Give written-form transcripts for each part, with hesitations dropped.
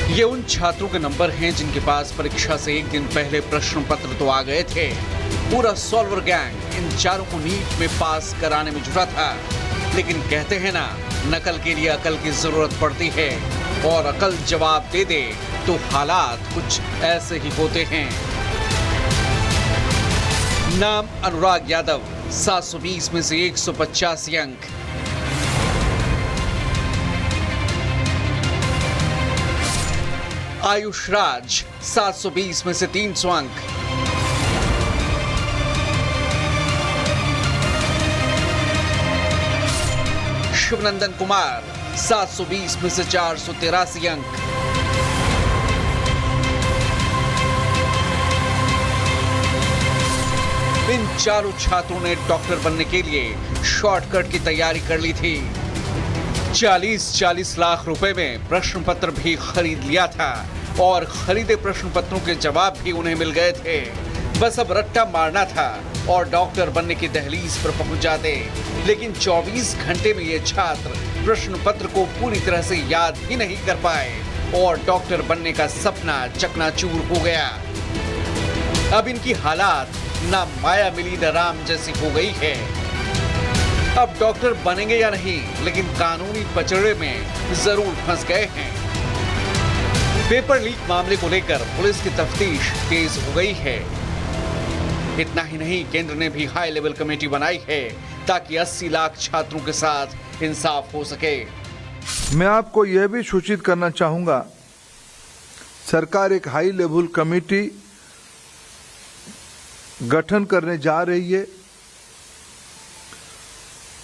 ये उन छात्रों के नंबर हैं जिनके पास परीक्षा से एक दिन पहले प्रश्न पत्र तो आ गए थे। पूरा सॉल्वर गैंग इन चारों को नीट में पास कराने में जुटा था। लेकिन कहते हैं ना, नकल के लिए अकल की जरूरत पड़ती है, और अकल जवाब दे दे तो हालात कुछ ऐसे ही होते हैं। नाम अनुराग यादव, 720 में से 185 अंक। आयुष राज, 720 में से 300 अंक। शिवनंदन कुमार, 720 में से 483 अंक। इन चारों छात्रों ने डॉक्टर बनने के लिए शॉर्टकट की तैयारी कर ली थी। 40-40 लाख रुपए में प्रश्न पत्र भी खरीद लिया था, और खरीदे प्रश्न पत्रों के जवाब भी उन्हें मिल गए थे। बस अब रट्टा मारना था और डॉक्टर बनने की दहलीज पर पहुंच जाते। लेकिन 24 घंटे में ये छात्र प्रश्न पत्र को पूरी तरह से याद ही नहीं कर पाए, और डॉक्टर बनने का सपना चकनाचूर हो गया। अब इनकी हालात ना माया मिली न राम जैसी हो गई है। अब डॉक्टर बनेंगे या नहीं, लेकिन कानूनी पचड़े में जरूर फंस गए हैं। पेपर लीक मामले को लेकर पुलिस की तफ्तीश तेज हो गई है। इतना ही नहीं, केंद्र ने भी हाई लेवल कमेटी बनाई है ताकि 80 लाख छात्रों के साथ इंसाफ हो सके। मैं आपको यह भी सूचित करना चाहूंगा, सरकार एक हाई लेवल कमेटी गठन करने जा रही है,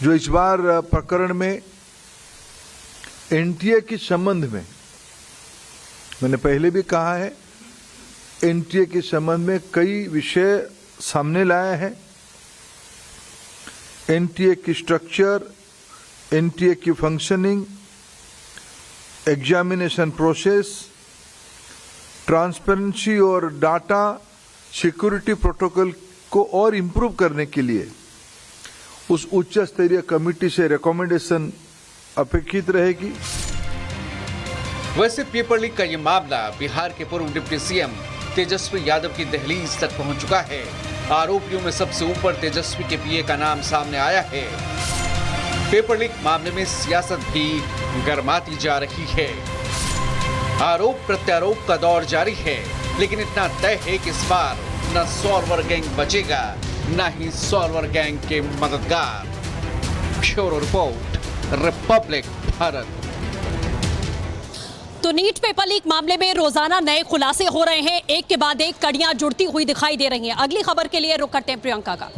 जो इस बार प्रकरण में एनटीए के संबंध में, मैंने पहले भी कहा है, एनटीए के संबंध में कई विषय सामने लाया है। एनटीए की स्ट्रक्चर, एनटीए की फंक्शनिंग, एग्जामिनेशन प्रोसेस, ट्रांसपेरेंसी और डाटा सिक्योरिटी प्रोटोकॉल को और इम्प्रूव करने के लिए उस उच्च स्तरीय कमेटी से रिकमेंडेशन अपेक्षित रहेगी। वैसे पेपर लीक का ये मामला बिहार के पूर्व डिप्टी सीएम तेजस्वी यादव की दहलीज तक पहुंच चुका है। आरोपियों में सबसे ऊपर तेजस्वी के पीए का नाम सामने आया है। पेपर लीक मामले में सियासत भी गरमाती जा रही है। आरोप प्रत्यारोप का दौर जारी है, लेकिन इतना तय है कि इस बार न सॉल्वर गैंग बचेगा, न ही सॉल्वर गैंग के मददगार। Bureau report, Republic Bharat. तो नीट पेपर लीक मामले में रोजाना नए खुलासे हो रहे हैं, एक के बाद एक कड़ियां जुड़ती हुई दिखाई दे रही हैं। अगली खबर के लिए रुक करते हैं प्रियंका का।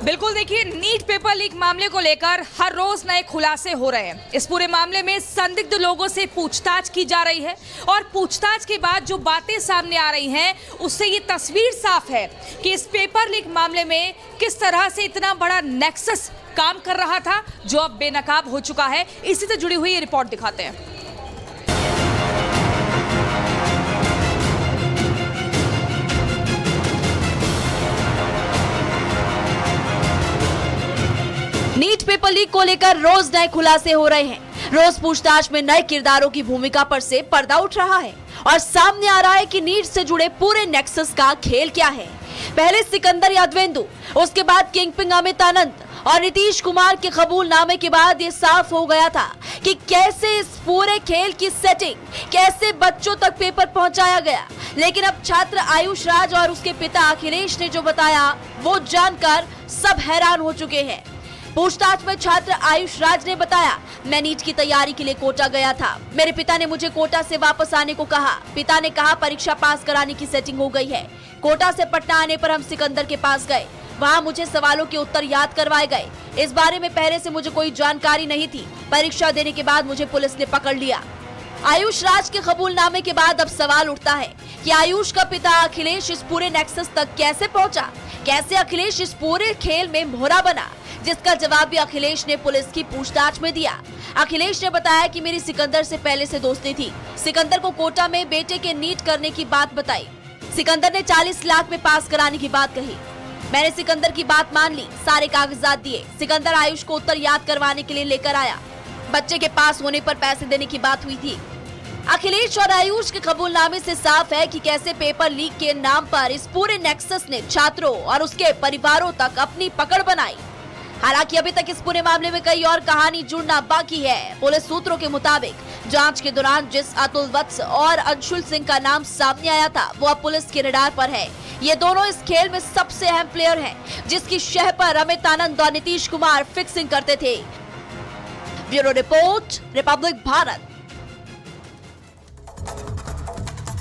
बिल्कुल, देखिए, नीट पेपर लीक मामले को लेकर हर रोज नए खुलासे हो रहे हैं। इस पूरे मामले में संदिग्ध लोगों से पूछताछ की जा रही है, और पूछताछ के बाद जो बातें सामने आ रही हैं उससे ये तस्वीर साफ है कि इस पेपर लीक मामले में किस तरह से इतना बड़ा नेक्सस काम कर रहा था, जो अब बेनकाब हो चुका है। इसी से जुड़ी हुई ये रिपोर्ट दिखाते हैं। नीट पेपर लीक को लेकर रोज नए खुलासे हो रहे हैं। रोज पूछताछ में नए किरदारों की भूमिका पर से पर्दा उठ रहा है, और सामने आ रहा है कि नीट से जुड़े पूरे नेक्सस का खेल क्या है। पहले सिकंदर यादवेंदु, उसके बाद किंगपिन अमित आनंद और नीतीश कुमार के कबूलनामे के बाद ये साफ हो गया था कि कैसे इस पूरे खेल की सेटिंग, कैसे बच्चों तक पेपर पहुंचाया गया। लेकिन अब छात्र आयुष राज और उसके पिता अखिलेश ने जो बताया, वो जानकर सब हैरान हो चुके हैं। पूछताछ में छात्र आयुष राज ने बताया, मैं नीट की तैयारी के लिए कोटा गया था। मेरे पिता ने मुझे कोटा से वापस आने को कहा। पिता ने कहा परीक्षा पास कराने की सेटिंग हो गई है। कोटा से पटना आने पर हम सिकंदर के पास गए। वहाँ मुझे सवालों के उत्तर याद करवाए गए। इस बारे में पहले से मुझे कोई जानकारी नहीं थी। परीक्षा देने के बाद मुझे पुलिस ने पकड़ लिया। आयुष राज के कबूलनामे के बाद अब सवाल उठता है कि आयुष का पिता अखिलेश इस पूरे नेक्सस तक कैसे पहुंचा, कैसे अखिलेश इस पूरे खेल में मोहरा बना, जिसका जवाब भी अखिलेश ने पुलिस की पूछताछ में दिया। अखिलेश ने बताया कि मेरी सिकंदर से पहले से दोस्ती थी। सिकंदर को कोटा में बेटे के नीट करने की बात बताई। सिकंदर ने 40 लाख में पास कराने की बात कही। मैंने सिकंदर की बात मान ली, सारे कागजात दिए। सिकंदर आयुष को उत्तर याद करवाने के लिए लेकर आया। बच्चे के पास होने पर पैसे देने की बात हुई थी। अखिलेश और आयुष के कबूलनामे से साफ है कि कैसे पेपर लीक के नाम पर इस पूरे नेक्सस ने छात्रों और उसके परिवारों तक अपनी पकड़ बनाई। हालांकि अभी तक इस पूरे मामले में कई और कहानी जुड़ना बाकी है। पुलिस सूत्रों के मुताबिक जांच के दौरान जिस अतुल वत्स और अंशुल सिंह का नाम सामने आया था वो अब पुलिस के रडार पर है। ये दोनों इस खेल में सबसे अहम प्लेयर हैं, जिसकी शह पर अमित आनंद और नीतीश कुमार फिक्सिंग करते थे। Bureau report, Republic Bharat.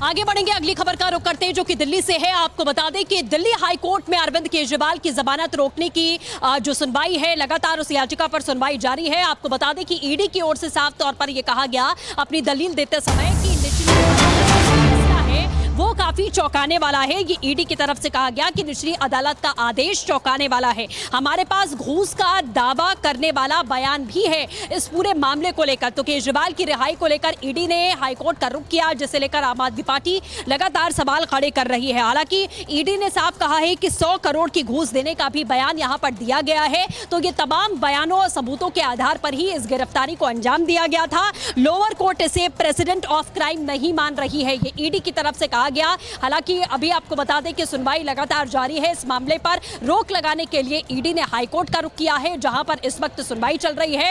आगे बढ़ेंगे, अगली खबर का रुख करते हैं जो कि दिल्ली से है। आपको बता दें कि दिल्ली हाई कोर्ट में अरविंद केजरीवाल की जमानत रोकने की जो सुनवाई है, लगातार उस याचिका पर सुनवाई जारी है। आपको बता दें कि ईडी की ओर से साफ तौर पर यह कहा गया अपनी दलील देते समय कि निचली फैसला है वो काफी चौंकाने वाला है। ये ईडी की तरफ से कहा गया कि निचली अदालत का आदेश चौंकाने वाला है। हमारे पास घूस का दावा करने वाला बयान भी है इस पूरे मामले को लेकर। तो केजरीवाल की रिहाई को लेकर ईडी ने हाईकोर्ट का रुख किया, जिसे लेकर आम आदमी पार्टी लगातार सवाल खड़े कर रही है। हालांकि ईडी ने साफ कहा है कि 100 करोड़ की घूस देने का भी बयान यहां पर दिया गया है। तो ये तमाम बयानों और सबूतों के आधार पर ही इस गिरफ्तारी को अंजाम दिया गया था। लोअर कोर्ट इसे प्रेसिडेंट ऑफ क्राइम नहीं मान रही है, ये ईडी की तरफ से कहा गया। हालांकि अभी आपको बता दें कि सुनवाई लगातार जारी है। इस मामले पर रोक लगाने के लिए ईडी ने हाईकोर्ट का रुख किया है, जहां पर इस वक्त सुनवाई चल रही है।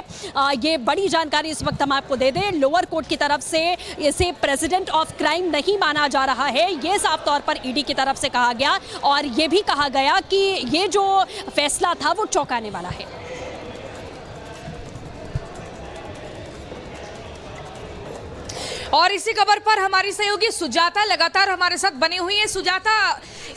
ये बड़ी जानकारी इस वक्त हम आपको दे दें। लोअर कोर्ट की तरफ से इसे प्रेसिडेंट ऑफ क्राइम नहीं माना जा रहा है, ये साफ तौर पर ईडी की तरफ से कहा गया। और ये भी कहा गया कि ये जो फैसला था वो चौंकाने वाला है। और इसी खबर पर हमारी सहयोगी सुजाता लगातार हमारे साथ बनी हुई है। सुजाता,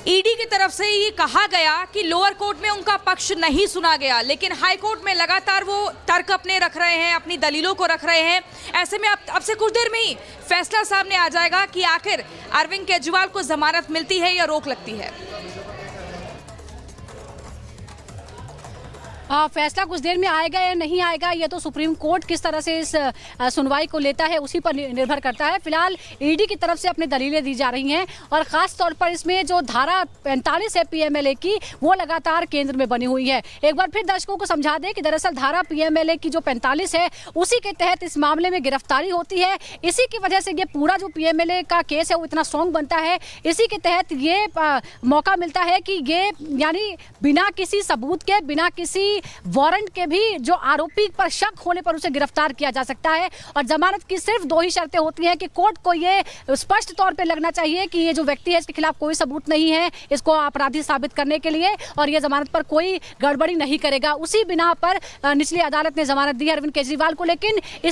ईडी की तरफ से ये कहा गया कि लोअर कोर्ट में उनका पक्ष नहीं सुना गया, लेकिन हाई कोर्ट में लगातार वो तर्क अपने रख रहे हैं, अपनी दलीलों को रख रहे हैं। ऐसे में अब से कुछ देर में ही फैसला सामने आ जाएगा कि आखिर अरविंद केजरीवाल को जमानत मिलती है या रोक लगती है। फैसला कुछ देर में आएगा या नहीं आएगा, ये तो सुप्रीम कोर्ट किस तरह से इस सुनवाई को लेता है उसी पर निर्भर करता है। फिलहाल ईडी की तरफ से अपनी दलीलें दी जा रही हैं और खास तौर पर इसमें जो धारा 45 है पीएमएलए की, वो लगातार केंद्र में बनी हुई है। एक बार फिर दर्शकों को समझा दें कि दरअसल धारा पीएमएलए की जो 45 है उसी के तहत इस मामले में गिरफ्तारी होती है। इसी की वजह से ये पूरा जो पीएमएलए का केस है वो इतना स्ट्रॉन्ग बनता है। इसी के तहत ये मौका मिलता है कि ये यानी बिना किसी सबूत के, बिना किसी वारंट के भी जो आरोपी पर शक होने पर उसे गिरफ्तार किया जा सकता है। और जमानत की सिर्फ 2 ही शर्तें होती हैं कि कोर्ट को ये स्पष्ट तौर पे लगना चाहिए कि ये जो व्यक्ति है इसके खिलाफ कोई सबूत नहीं है इसको अपराधी साबित करने के लिए, और ये जमानत पर कोई गड़बड़ी नहीं करेगा। उसी बिना पर निचली अदालत ने जमानत दी अरविंद केजरीवाल को। लेकिन